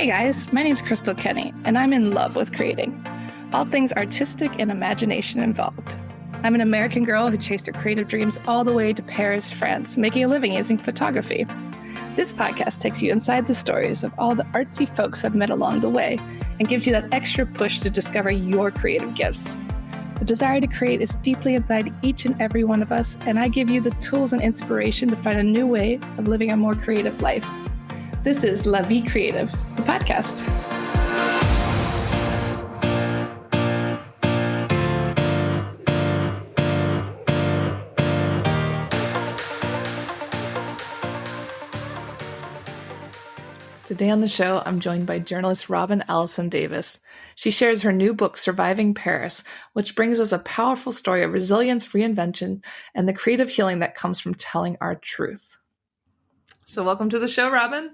Hey guys, my name's Crystal Kenny, and I'm in love with creating. All things artistic and imagination involved. I'm an American girl who chased her creative dreams all the way to Paris, France, making a living using photography. This podcast takes you inside the stories of all the artsy folks I've met along the way and gives you that extra push to discover your creative gifts. The desire to create is deeply inside each and every one of us, and I give you the tools and inspiration to find a new way of living a more creative life. This is La Vie Creative, the podcast. Today on the show, I'm joined by journalist Allison Davis. She shares her new book, Surviving Paris, which brings us a powerful story of resilience, reinvention, and the creative healing that comes from telling our truth. So welcome to the show, Robin.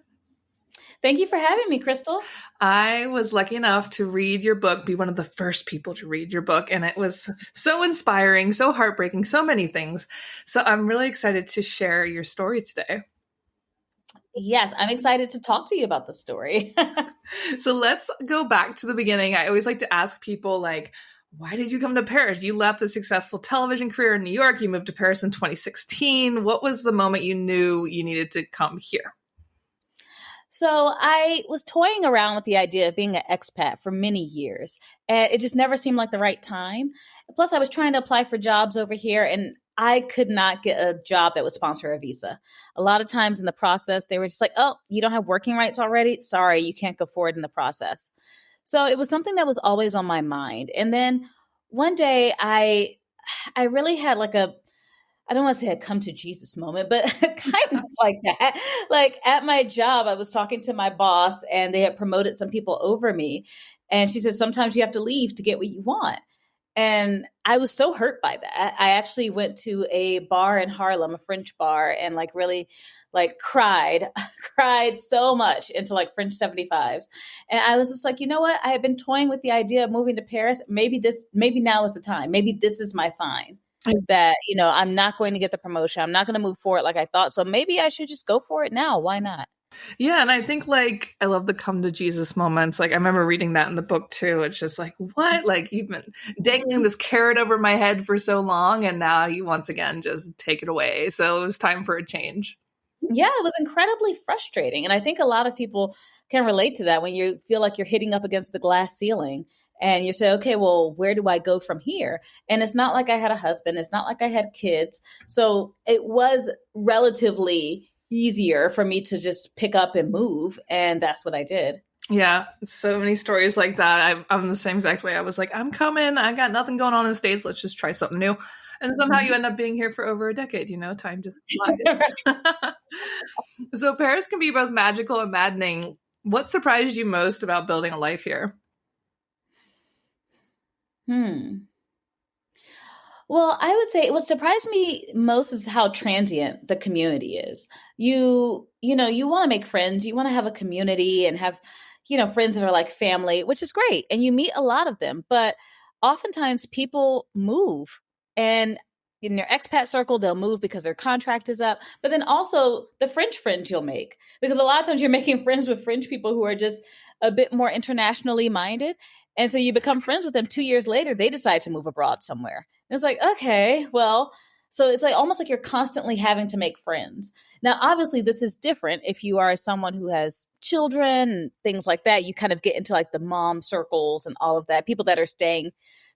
Thank you for having me, Crystal. I was lucky enough to read your book, be one of the first people to read your book, and it was so inspiring, so heartbreaking, so many things. So I'm really excited to share your story today. Yes, I'm excited to talk to you about the story. So let's go back to the beginning. I always like to ask people, why did you come to Paris? You left a successful television career in New York. You moved to Paris in 2016. What was the moment you knew you needed to come here? So I was toying around with the idea of being an expat for many years, and it just never seemed like the right time. Plus, I was trying to apply for jobs over here, and I could not get a job that would sponsor a visa. A lot of times in the process, they were just like, oh, you don't have working rights already? Sorry, you can't go forward in the process. So it was something that was always on my mind. And then one day I really had I don't want to say a come to Jesus moment, but kind of like that. Like at my job, I was talking to my boss and they had promoted some people over me. And she said, sometimes you have to leave to get what you want. And I was so hurt by that. I actually went to a bar in Harlem, a French bar, and really cried so much into French 75s. And I was just like, you know what? I had been toying with the idea of moving to Paris. Maybe now is the time. Maybe this is my sign that, I'm not going to get the promotion. I'm not going to move forward like I thought. So maybe I should just go for it now. Why not? Yeah. And I think I love the come to Jesus moments. I remember reading that in the book too. It's just what? You've been dangling this carrot over my head for so long. And now you once again just take it away. So it was time for a change. Yeah, it was incredibly frustrating. And I think a lot of people can relate to that when you feel like you're hitting up against the glass ceiling. And you say, okay, well, where do I go from here? And it's not like I had a husband. It's not like I had kids. So it was relatively easier for me to just pick up and move. And that's what I did. Yeah. So many stories like that. I'm the same exact way. I was like, I'm coming. I got nothing going on in the States. Let's just try something new. And somehow you end up being here for over a decade, time just flies. So Paris can be both magical and maddening. What surprised you most about building a life here? Well, I would say what surprised me most is how transient the community is. You want to make friends, you want to have a community and have, friends that are like family, which is great. And you meet a lot of them, but oftentimes people move, and in your expat circle, they'll move because their contract is up. But then also the French friends you'll make, because a lot of times you're making friends with French people who are just a bit more internationally minded. And so you become friends with them 2 years later, they decide to move abroad somewhere. And it's like, okay, well, so it's almost like you're constantly having to make friends. Now, obviously, this is different if you are someone who has children and things like that. You kind of get into the mom circles and all of that, people that are staying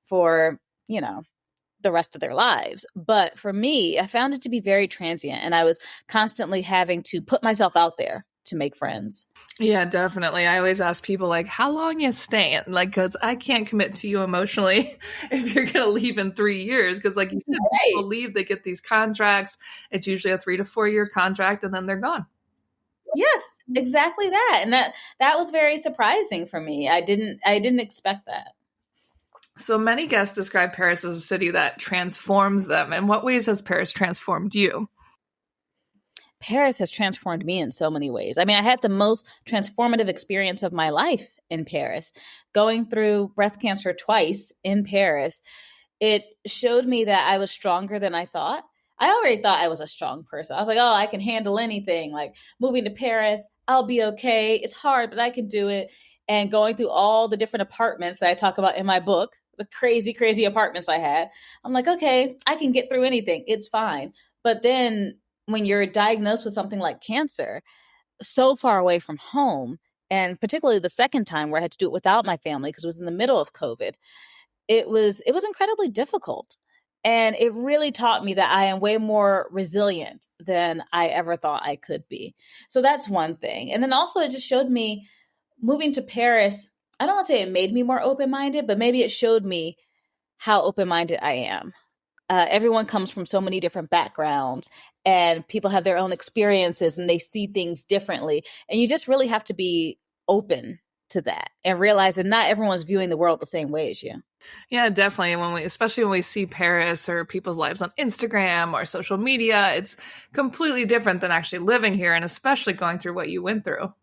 for, the rest of their lives. But for me, I found it to be very transient, and I was constantly having to put myself out there to make friends. Yeah, definitely. I always ask people how long you staying? Because I can't commit to you emotionally if you're going to leave in 3 years. Because you said, right. People leave, they get these contracts. It's usually a 3 to 4 year contract, and then they're gone. Yes, exactly that. And that was very surprising for me. I didn't expect that. So many guests describe Paris as a city that transforms them. In what ways has Paris transformed you? Paris has transformed me in so many ways. I mean, I had the most transformative experience of my life in Paris. Going through breast cancer twice in Paris, it showed me that I was stronger than I thought. I already thought I was a strong person. I was like, oh, I can handle anything. Like moving to Paris, I'll be okay. It's hard, but I can do it. And going through all the different apartments that I talk about in my book, the crazy, crazy apartments I had, I'm like, okay, I can get through anything. It's fine. But then when you're diagnosed with something like cancer, so far away from home, and particularly the second time where I had to do it without my family because it was in the middle of COVID, it was incredibly difficult. And it really taught me that I am way more resilient than I ever thought I could be. So that's one thing. And then also it just showed me moving to Paris. I don't want to say it made me more open-minded, but maybe it showed me how open-minded I am. Everyone comes from so many different backgrounds and people have their own experiences and they see things differently. And you just really have to be open to that and realize that not everyone's viewing the world the same way as you. Yeah, definitely. Especially when we see Paris or people's lives on Instagram or social media, it's completely different than actually living here and especially going through what you went through.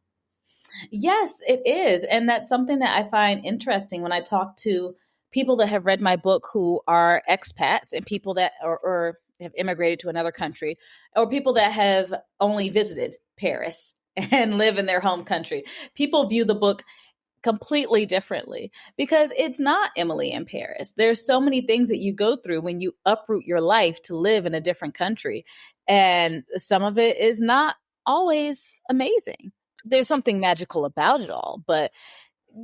Yes, it is. And that's something that I find interesting when I talk to people that have read my book who are expats and people that or have immigrated to another country or people that have only visited Paris and live in their home country. People view the book completely differently because it's not Emily in Paris. There's so many things that you go through when you uproot your life to live in a different country. And some of it is not always amazing. There's something magical about it all, but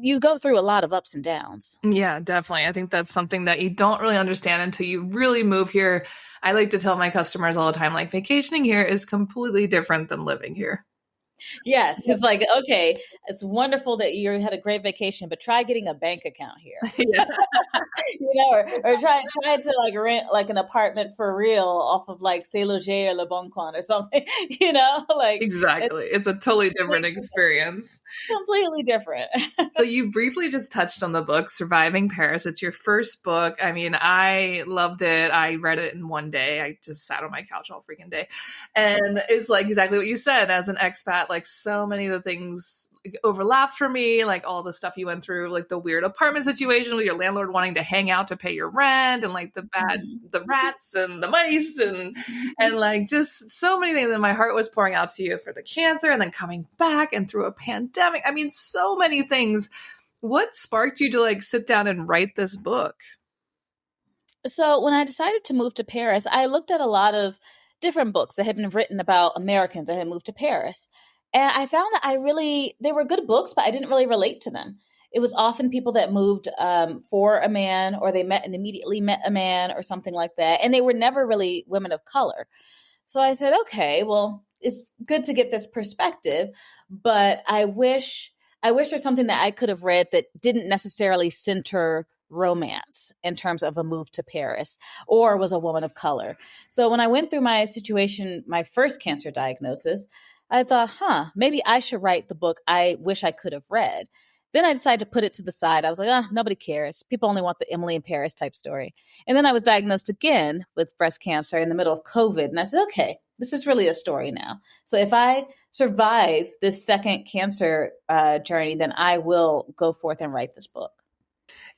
you go through a lot of ups and downs. Yeah, definitely. I think that's something that you don't really understand until you really move here. I like to tell my customers all the time, like vacationing here is completely different than living here. Yes, it's like, okay, it's wonderful that you had a great vacation, but try getting a bank account here. Yeah. Or try to like rent like an apartment for real off of like C'est Loger or Le Bon Coin or something, like Exactly. It's a totally different experience. completely different. So you briefly just touched on the book, Surviving Paris. It's your first book. I mean, I loved it. I read it in one day. I just sat on my couch all freaking day. And it's like exactly what you said. As an expat, like so many of the things overlapped for me, like all the stuff you went through, like the weird apartment situation with your landlord wanting to hang out to pay your rent and like the rats and the mice and like just so many things. And my heart was pouring out to you for the cancer and then coming back and through a pandemic. I mean, so many things. What sparked you to like sit down and write this book? So when I decided to move to Paris, I looked at a lot of different books that had been written about Americans that had moved to Paris. And I found that they were good books, but I didn't really relate to them. It was often people that moved for a man or they met and immediately met a man or something like that. And they were never really women of color. So I said, okay, well, it's good to get this perspective, but I wish there's something that I could have read that didn't necessarily center romance in terms of a move to Paris or was a woman of color. So when I went through my situation, my first cancer diagnosis, I thought, maybe I should write the book I wish I could have read. Then I decided to put it to the side. I was like, nobody cares. People only want the Emily in Paris type story. And then I was diagnosed again with breast cancer in the middle of COVID. And I said, okay, this is really a story now. So if I survive this second cancer journey, then I will go forth and write this book.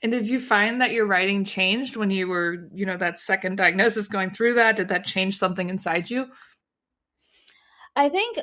And did you find that your writing changed when you were, that second diagnosis going through that? Did that change something inside you? I think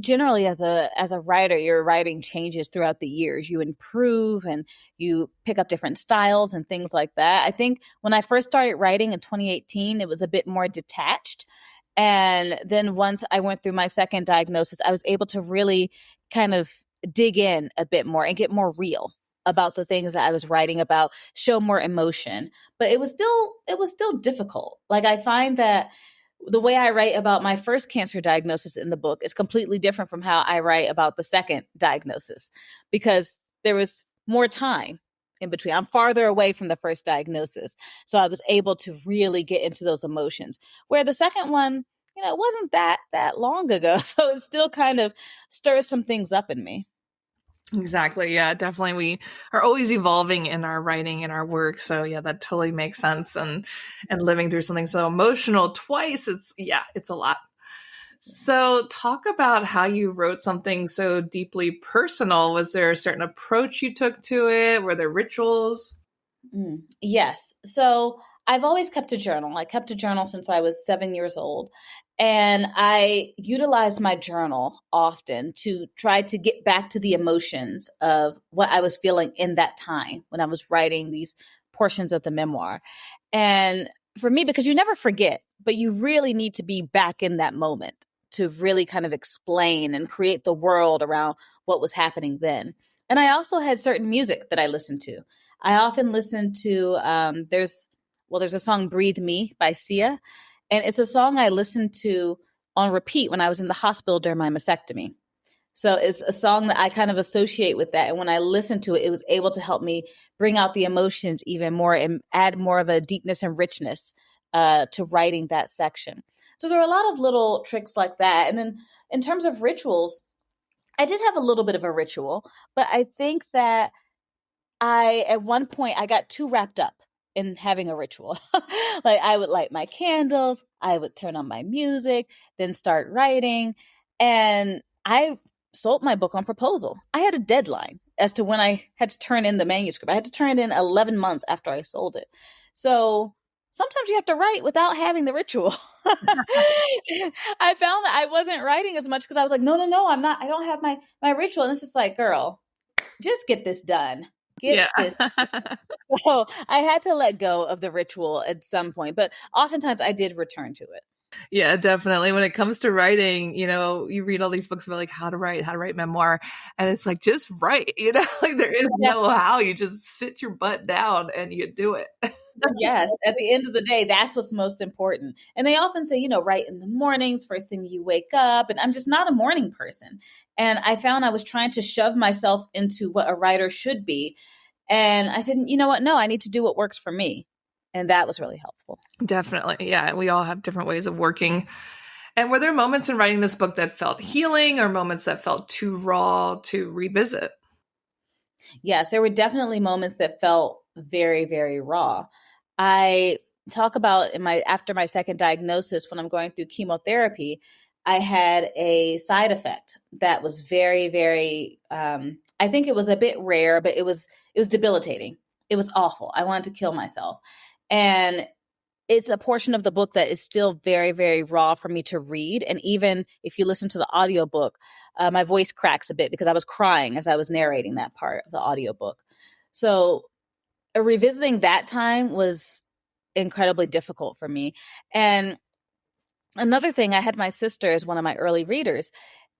generally as a writer, your writing changes throughout the years. You improve and you pick up different styles and things like that. I think when I first started writing in 2018, it was a bit more detached. And then once I went through my second diagnosis, I was able to really kind of dig in a bit more and get more real about the things that I was writing about, show more emotion. But it was still difficult. Like I find that the way I write about my first cancer diagnosis in the book is completely different from how I write about the second diagnosis because there was more time in between. I'm farther away from the first diagnosis. So I was able to really get into those emotions. Where the second one, it wasn't that long ago. So it still kind of stirs some things up in me. Exactly. Yeah, definitely. We are always evolving in our writing and our work. So yeah, that totally makes sense. And living through something so emotional twice, it's a lot. So talk about how you wrote something so deeply personal. Was there a certain approach you took to it? Were there rituals? Yes. So I've always kept a journal. I kept a journal since I was 7 years old. And I utilized my journal often to try to get back to the emotions of what I was feeling in that time when I was writing these portions of the memoir. And for me, because you never forget, but you really need to be back in that moment to really kind of explain and create the world around what was happening then. And I also had certain music that I listened to. I often listen to there's a song "Breathe Me" by Sia, and it's a song I listened to on repeat when I was in the hospital during my mastectomy. So it's a song that I kind of associate with that. And when I listened to it, it was able to help me bring out the emotions even more and add more of a deepness and richness to writing that section. So there are a lot of little tricks like that. And then in terms of rituals, I did have a little bit of a ritual, but I think that at one point, I got too wrapped up in having a ritual. Like I would light my candles, I would turn on my music, then start writing. And I sold my book on proposal. I had a deadline as to when I had to turn in the manuscript. I had to turn it in 11 months after I sold it. So sometimes you have to write without having the ritual. I found that I wasn't writing as much because I was like, no, I'm not, I don't have my ritual. And it's just like, girl, just get this done. Get Yeah. this. So I had to let go of the ritual at some point, but oftentimes I did return to it. Yeah, definitely. When it comes to writing, you read all these books about like how to write memoir, and it's like just write, like there is Yeah. no how. You just sit your butt down and you do it. Yes, at the end of the day, that's what's most important. And they often say, write in the mornings, first thing you wake up. And I'm just not a morning person. And I found I was trying to shove myself into what a writer should be. And I said, you know what? No, I need to do what works for me. And that was really helpful. Definitely. Yeah, we all have different ways of working. And were there moments in writing this book that felt healing or moments that felt too raw to revisit? Yes, there were definitely moments that felt very, very raw. I talk about after my second diagnosis when I'm going through chemotherapy, I had a side effect that was very, very I think it was a bit rare, but it was debilitating. It was awful. I wanted to kill myself. And it's a portion of the book that is still very, very raw for me to read. And even if you listen to the audiobook, my voice cracks a bit because I was crying as I was narrating that part of the audiobook. So revisiting that time was incredibly difficult for me. And another thing, I had my sister as one of my early readers,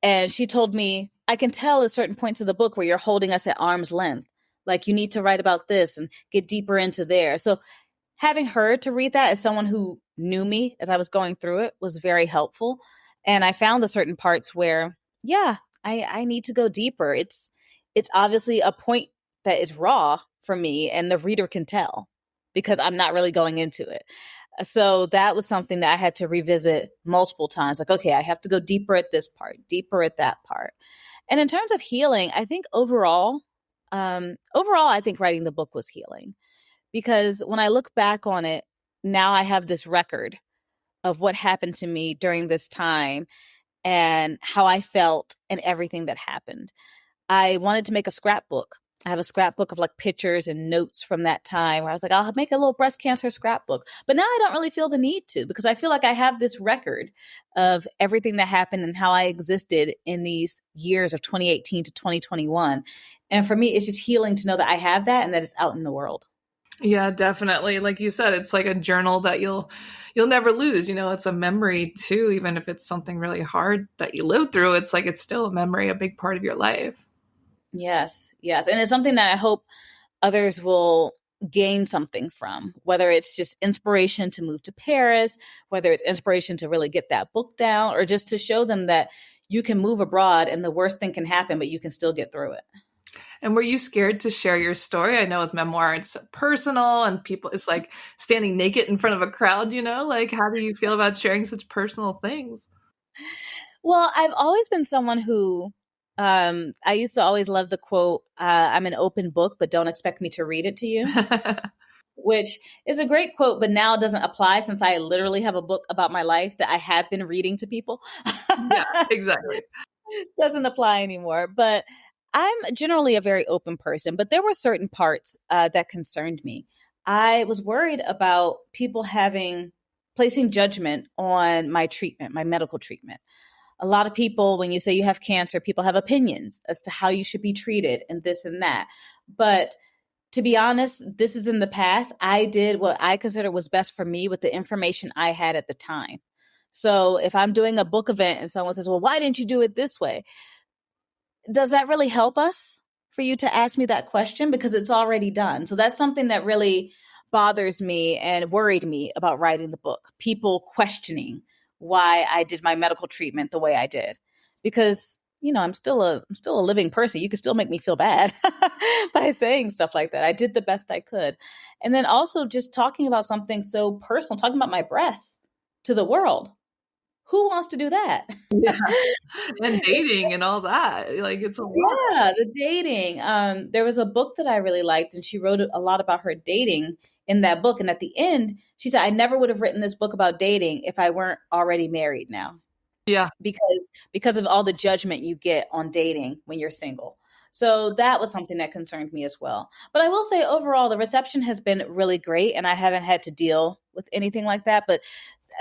and she told me, I can tell at certain points of the book where you're holding us at arm's length. Like you need to write about this and get deeper into there. So having her to read that as someone who knew me as I was going through it was very helpful. And I found the certain parts where, yeah, I need to go deeper. It's obviously a point that is raw for me and the reader can tell because I'm not really going into it. So that was something that I had to revisit multiple times. Like, okay, I have to go deeper at this part, deeper at that part. And in terms of healing, I think overall, I think writing the book was healing because when I look back on it, now I have this record of what happened to me during this time and how I felt and everything that happened. I wanted to make a scrapbook. I have a scrapbook of like pictures and notes from that time where I was like, I'll make a little breast cancer scrapbook. But now I don't really feel the need to because I feel like I have this record of everything that happened and how I existed in these years of 2018 to 2021. And for me, it's just healing to know that I have that and that it's out in the world. Yeah, definitely. Like you said, it's like a journal that you'll never lose. It's a memory too, even if it's something really hard that you lived through, it's like it's still a memory, a big part of your life. Yes, yes. And it's something that I hope others will gain something from, whether it's just inspiration to move to Paris, whether it's inspiration to really get that book down, or just to show them that you can move abroad and the worst thing can happen, but you can still get through it. And were you scared to share your story? I know with memoir, it's so personal and people, it's like standing naked in front of a crowd, like how do you feel about sharing such personal things? Well, I've always been someone who, I used to always love the quote, I'm an open book, but don't expect me to read it to you, which is a great quote, but now doesn't apply since I literally have a book about my life that I have been reading to people. Yeah, exactly. Doesn't apply anymore. But I'm generally a very open person, but there were certain parts that concerned me. I was worried about people placing judgment on my treatment, my medical treatment. A lot of people, when you say you have cancer, people have opinions as to how you should be treated and this and that. But to be honest, this is in the past. I did what I consider was best for me with the information I had at the time. So if I'm doing a book event and someone says, well, why didn't you do it this way? Does that really help us for you to ask me that question? Because it's already done. So that's something that really bothers me and worried me about writing the book. People questioning why I did my medical treatment the way I did. Because, I'm still a living person. You can still make me feel bad by saying stuff like that. I did the best I could. And then also just talking about something so personal, talking about my breasts to the world. Who wants to do that? Yeah. And dating and all that. Like, it's a lot. Yeah, the dating. There was a book that I really liked, and she wrote a lot about her dating in that book. And at the end, she said, I never would have written this book about dating if I weren't already married now. Yeah. Because of all the judgment you get on dating when you're single. So that was something that concerned me as well. But I will say overall, the reception has been really great, and I haven't had to deal with anything like that. But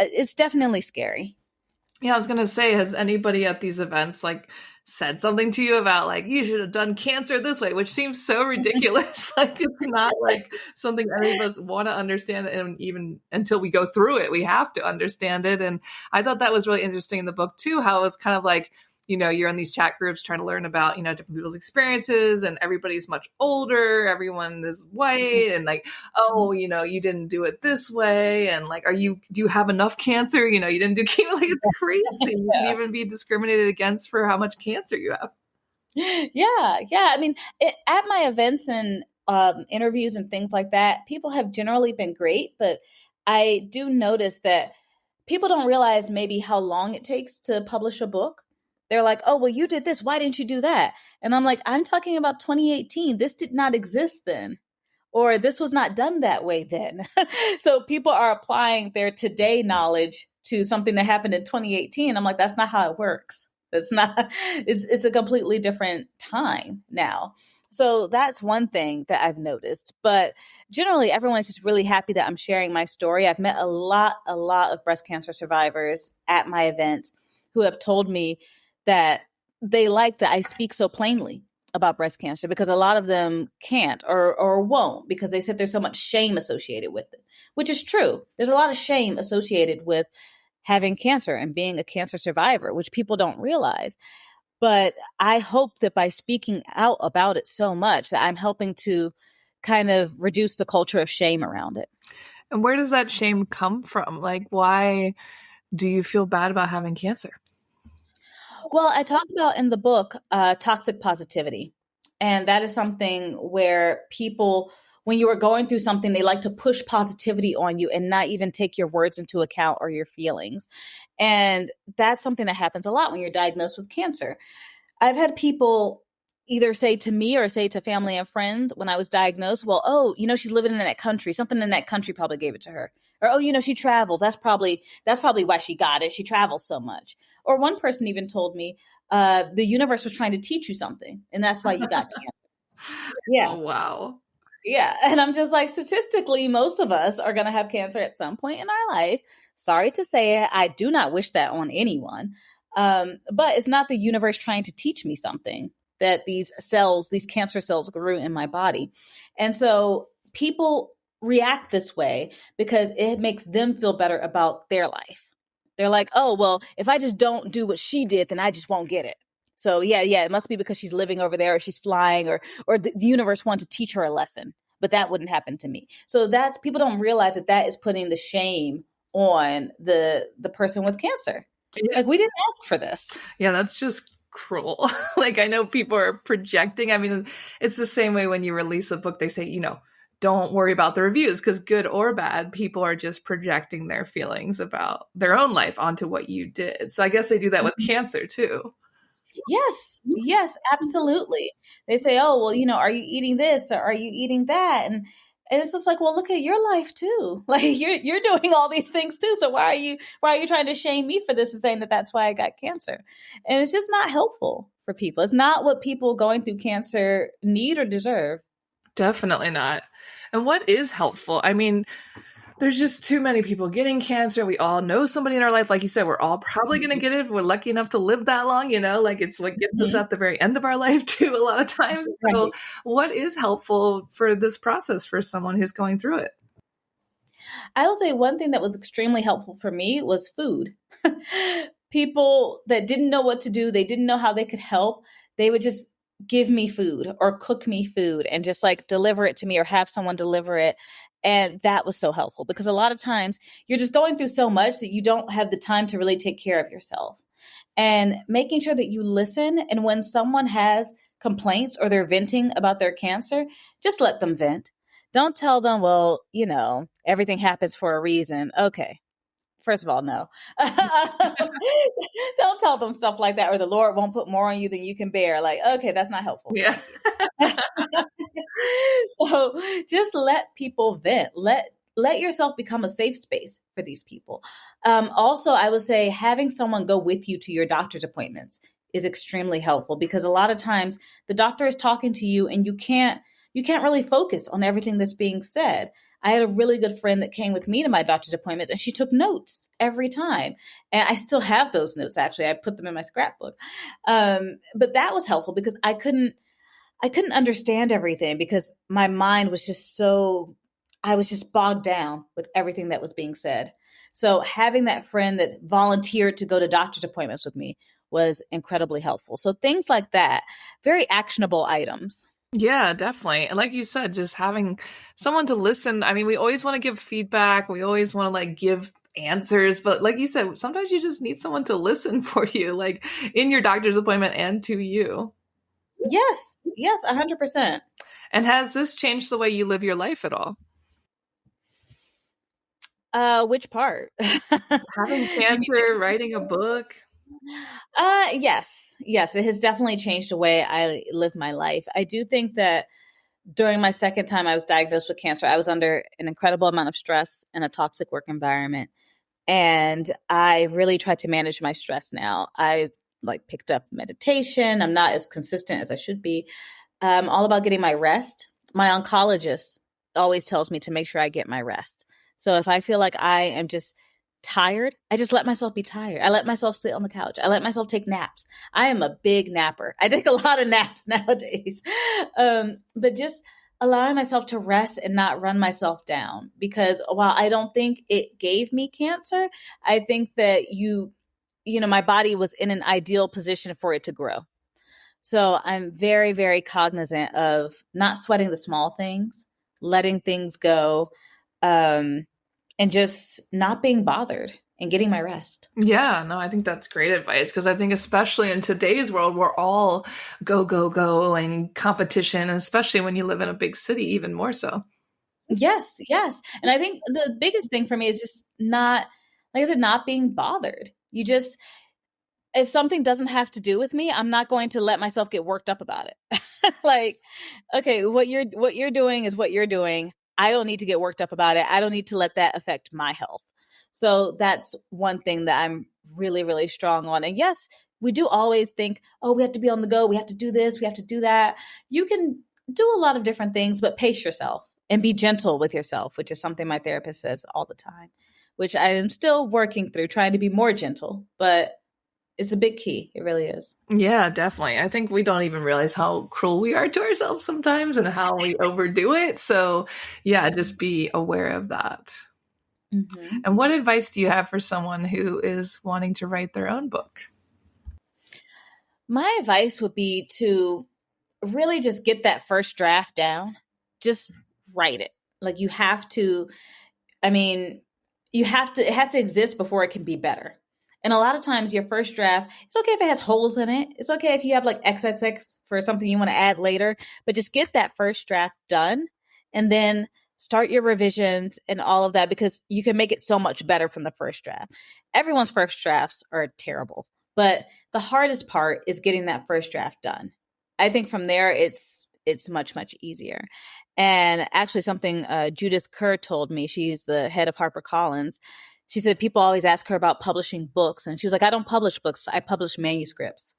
it's definitely scary. Yeah, I was going to say, has anybody at these events like said something to you about like, you should have done cancer this way, which seems so ridiculous. Like, it's not like something any of us want to understand. And even until we go through it, we have to understand it. And I thought that was really interesting in the book too, how it was kind of like, you're in these chat groups trying to learn about, different people's experiences, and everybody's much older. Everyone is white, and like, oh, you didn't do it this way. And like, do you have enough cancer? You didn't do chemo. Like, it's crazy. You can even be discriminated against for how much cancer you have. Yeah. I mean, at my events and interviews and things like that, people have generally been great, but I do notice that people don't realize maybe how long it takes to publish a book. They're like, oh, well, you did this. Why didn't you do that? And I'm like, I'm talking about 2018. This did not exist then, or this was not done that way then. So people are applying their today knowledge to something that happened in 2018. I'm like, that's not how it works. It's a completely different time now. So that's one thing that I've noticed. But generally, everyone is just really happy that I'm sharing my story. I've met a lot of breast cancer survivors at my events who have told me that they like that I speak so plainly about breast cancer, because a lot of them can't or won't, because they said there's so much shame associated with it, which is true. There's a lot of shame associated with having cancer and being a cancer survivor, which people don't realize. But I hope that by speaking out about it so much that I'm helping to kind of reduce the culture of shame around it. And where does that shame come from? Like, why do you feel bad about having cancer? Well, I talk about in the book toxic positivity. And that is something where people, when you are going through something, they like to push positivity on you and not even take your words into account or your feelings. And that's something that happens a lot when you're diagnosed with cancer. I've had people either say to me or say to family and friends when I was diagnosed, well, oh, she's living in that country. Something in that country probably gave it to her. Or, oh, she travels. That's probably why she got it. She travels so much. Or one person even told me the universe was trying to teach you something, and that's why you got cancer. Yeah. Oh, wow. Yeah. And I'm just like, statistically, most of us are going to have cancer at some point in our life. Sorry to say it. I do not wish that on anyone. But it's not the universe trying to teach me something, that these cancer cells grew in my body. And so people react this way because it makes them feel better about their life. They're like, oh, well, if I just don't do what she did, then I just won't get it. So yeah, it must be because she's living over there, or she's flying, or the universe wanted to teach her a lesson, but that wouldn't happen to me. So people don't realize that is putting the shame on the person with cancer. Yeah. Like, we didn't ask for this. Yeah, that's just cruel. Like, I know people are projecting. I mean, it's the same way when you release a book, they say, don't worry about the reviews, because good or bad, people are just projecting their feelings about their own life onto what you did. So I guess they do that with cancer too. Yes, absolutely. They say, oh, well, are you eating this or are you eating that? And it's just like, well, look at your life too. Like, you're doing all these things too. So why are you trying to shame me for this and saying that that's why I got cancer? And it's just not helpful for people. It's not what people going through cancer need or deserve. Definitely not. And what is helpful? I mean, there's just too many people getting cancer. We all know somebody in our life. Like you said, we're all probably going to get it. If we're lucky enough to live that long, like it's what gets us Mhm. at the very end of our life too, a lot of times. So Right. what is helpful for this process for someone who's going through it? I will say one thing that was extremely helpful for me was food. People that didn't know what to do, they didn't know how they could help, they would just give me food or cook me food and just like deliver it to me or have someone deliver it. And that was so helpful because a lot of times you're just going through so much that you don't have the time to really take care of yourself. And making sure that you listen. And when someone has complaints or they're venting about their cancer, just let them vent. Don't tell them, well, everything happens for a reason. Okay. First of all, no. Don't tell them stuff like that, or the Lord won't put more on you than you can bear. Like, okay, that's not helpful. Yeah. Thank you. So just let people vent. Let yourself become a safe space for these people. Also, I would say having someone go with you to your doctor's appointments is extremely helpful because a lot of times the doctor is talking to you and you can't really focus on everything that's being said. I had a really good friend that came with me to my doctor's appointments and she took notes every time. And I still have those notes, actually. I put them in my scrapbook. But that was helpful because I couldn't understand everything because my mind was just I was just bogged down with everything that was being said. So having that friend that volunteered to go to doctor's appointments with me was incredibly helpful. So things like that, very actionable items. Yeah, definitely. And like you said, just having someone to listen. I mean, we always want to give feedback. We always want to like give answers, but like you said, sometimes you just need someone to listen for you, like in your doctor's appointment and to you. Yes, yes, 100%. And has this changed the way you live your life at all? Which part? Having You cancer, writing a book. yes, yes, it has definitely changed the way I live my life. I do think that during my second time I was diagnosed with cancer, I was under an incredible amount of stress in a toxic work environment. And I really try to manage my stress now. I like picked up meditation. I'm not as consistent as I should be. All about getting my rest. My oncologist always tells me to make sure I get my rest. So if I feel like I am just tired, I just let myself be tired. I let myself sit on the couch. I let myself take naps. I am a big napper. I take a lot of naps nowadays. But just allowing myself to rest and not run myself down. Because while I don't think it gave me cancer, I think that my body was in an ideal position for it to grow. So I'm very, very cognizant of not sweating the small things, letting things go, um, and just not being bothered and getting my rest. Yeah, no, I think that's great advice because I think especially in today's world, we're all go, go, go and competition, and especially when you live in a big city, even more so. Yes, yes. And I think the biggest thing for me is just not, like I said, not being bothered. If something doesn't have to do with me, I'm not going to let myself get worked up about it. Like, okay, what you're doing is what you're doing. I don't need to get worked up about it. I don't need to let that affect my health. So that's one thing that I'm really, really strong on. And yes, we do always think, oh, we have to be on the go. We have to do this. We have to do that. You can do a lot of different things, but pace yourself and be gentle with yourself, which is something my therapist says all the time, which I am still working through, trying to be more gentle, but it's a big key. It really is. Yeah, definitely. I think we don't even realize how cruel we are to ourselves sometimes and how we overdo it. So, yeah, just be aware of that. Mm-hmm. And what advice do you have for someone who is wanting to write their own book? My advice would be to really just get that first draft down. Just write it. Like it has to exist before it can be better. And a lot of times your first draft, it's okay if it has holes in it. It's okay if you have like XXX for something you want to add later, but just get that first draft done and then start your revisions and all of that because you can make it so much better from the first draft. Everyone's first drafts are terrible, but the hardest part is getting that first draft done. I think from there it's much, much easier. And actually something Judith Kerr told me, she's the head of HarperCollins. She said people always ask her about publishing books. And she was like, I don't publish books. I publish manuscripts.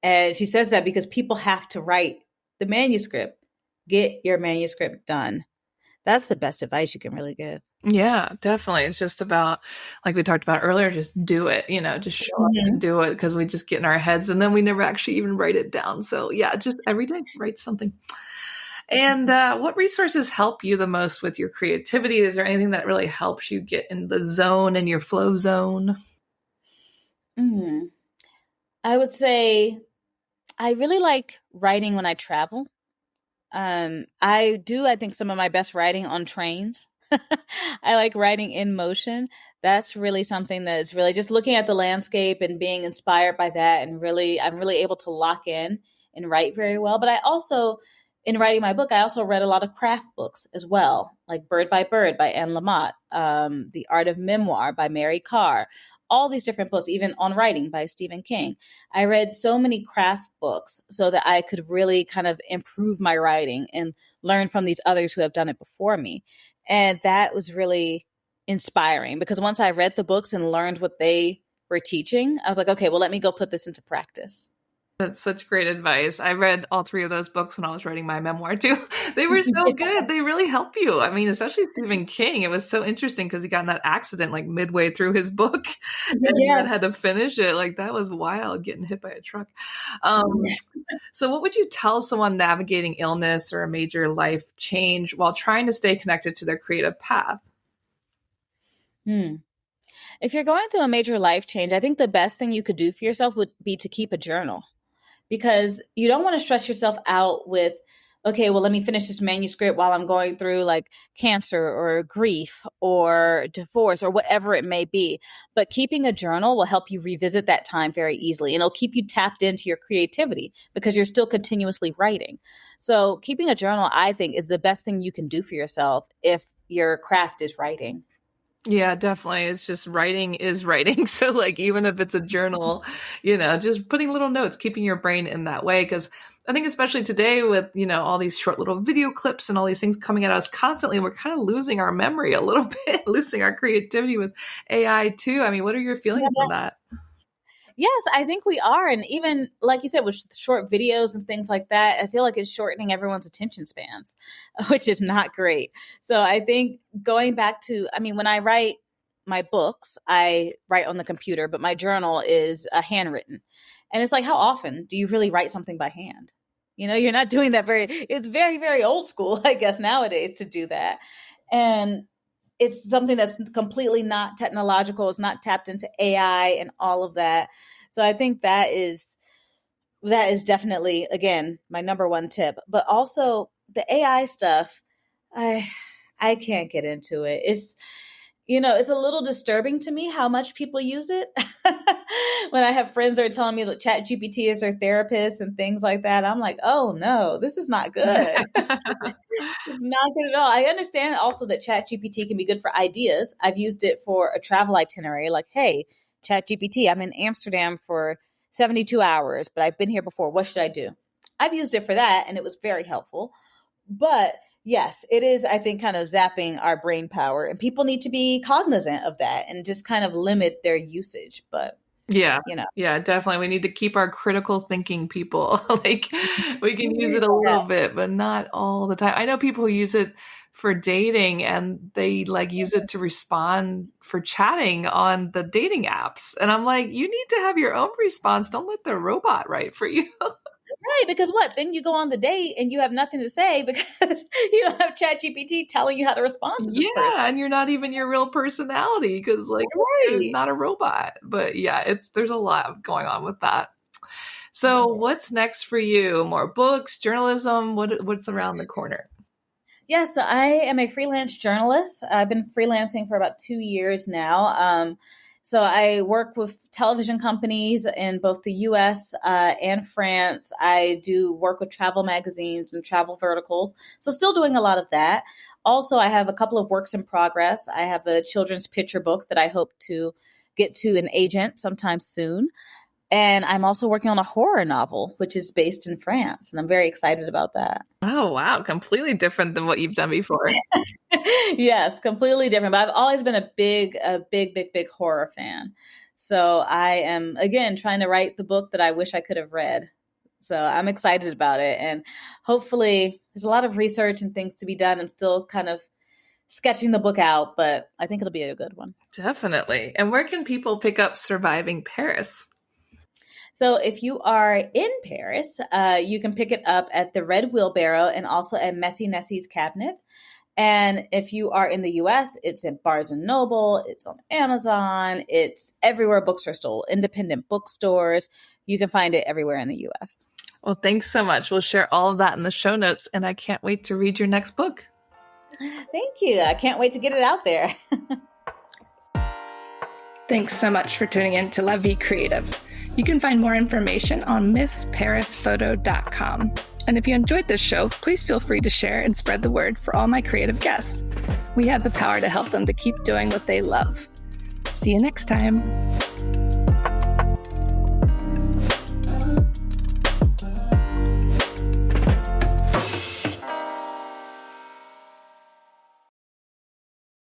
And she says that because people have to write the manuscript. Get your manuscript done. That's the best advice you can really give. Yeah, definitely. It's just about, like we talked about earlier, just do it, just show up and Mhm. do it because we just get in our heads and then we never actually even write it down. So, yeah, just every day write something. And what resources help you the most with your creativity? Is there anything that really helps you get in the zone and your flow zone? Mhm. I would say I really like writing when I travel. I think some of my best writing on trains. I like writing in motion. That's really something that is really just looking at the landscape and being inspired by that. And really, I'm really able to lock in and write very well. But I also, in writing my book, I also read a lot of craft books as well, like Bird by Anne Lamott, The Art of Memoir by Mary Carr, all these different books, even on writing by Stephen King. I read so many craft books so that I could really kind of improve my writing and learn from these others who have done it before me. And that was really inspiring because once I read the books and learned what they were teaching, I was like, okay, well, let me go put this into practice. That's such great advice. I read all three of those books when I was writing my memoir too. They were so good. They really help you. I mean, especially Stephen King. It was so interesting because he got in that accident like midway through his book and then Yes. had to finish it. Like that was wild, getting hit by a truck. Um, Yes. so what would you tell someone navigating illness or a major life change while trying to stay connected to their creative path? Hmm. If you're going through a major life change, I think the best thing you could do for yourself would be to keep a journal because you don't want to stress yourself out with, okay, well, let me finish this manuscript while I'm going through like cancer or grief or divorce or whatever it may be. But keeping a journal will help you revisit that time very easily and it'll keep you tapped into your creativity because you're still continuously writing. So, keeping a journal, I think, is the best thing you can do for yourself if your craft is writing. Yeah, definitely. It's just writing is writing. So like even if it's a journal, just putting little notes, keeping your brain in that way. Cause I think especially today with, all these short little video clips and all these things coming at us constantly, we're kind of losing our memory a little bit, losing our creativity with AI too. I mean, what are your feelings on that? Yes, I think we are. And even like you said, with short videos and things like that, I feel like it's shortening everyone's attention spans, which is not great. So I think going back to, I mean, when I write my books, I write on the computer, but my journal is handwritten. And it's like, how often do you really write something by hand? You're not doing that it's very, very old school, I guess, nowadays to do that. And it's something that's completely not technological. It's not tapped into AI and all of that. So I think that is definitely again my number one tip. But also the AI stuff, I I can't get into it. It's a little disturbing to me how much people use it. When I have friends that are telling me that Chat GPT is their therapist and things like that, I'm like, oh no, this is not good. It's not good at all. I understand also that ChatGPT can be good for ideas. I've used it for a travel itinerary, like, hey, ChatGPT, I'm in Amsterdam for 72 hours, but I've been here before. What should I do? I've used it for that, and it was very helpful. But yes, it is, I think, kind of zapping our brain power, and people need to be cognizant of that and just kind of limit their usage. But, Yeah. you know, Yeah, definitely. We need to keep our critical thinking people. Like we can use it a yeah. little bit, but not all the time. I know people who use it for dating and they like use it to respond for chatting on the dating apps. And I'm like, you need to have your own response. Don't let the robot write for you. Right, because what? Then you go on the date and you have nothing to say because you don't have ChatGPT telling you how to respond to this Yeah, person. and you're not even your real personality because like you're Right. not a robot. But yeah, there's a lot going on with that. So what's next for you? More books, journalism? What's around the corner? Yeah, so I am a freelance journalist. I've been freelancing for about 2 years now. So I work with television companies in both the US and France. I do work with travel magazines and travel verticals. So still doing a lot of that. Also, I have a couple of works in progress. I have a children's picture book that I hope to get to an agent sometime soon. And I'm also working on a horror novel, which is based in France. And I'm very excited about that. Oh, wow. Completely different than what you've done before. Yes, completely different. But I've always been a big horror fan. So I am again trying to write the book that I wish I could have read. So I'm excited about it. And hopefully there's a lot of research and things to be done. I'm still kind of sketching the book out, but I think it'll be a good one. Definitely. And where can people pick up Surviving Paris? So if you are in Paris, you can pick it up at the Red Wheelbarrow and also at Messy Nessie's Cabinet. And if you are in the US, it's at Barnes and Noble, it's on Amazon, it's everywhere books are sold, independent bookstores. You can find it everywhere in the US. Well, thanks so much. We'll share all of that in the show notes, and I can't wait to read your next book. Thank you. I can't wait to get it out there. Thanks so much for tuning in to La Vie Creative. You can find more information on MissParisPhoto.com. And if you enjoyed this show, please feel free to share and spread the word for all my creative guests. We have the power to help them to keep doing what they love. See you next time.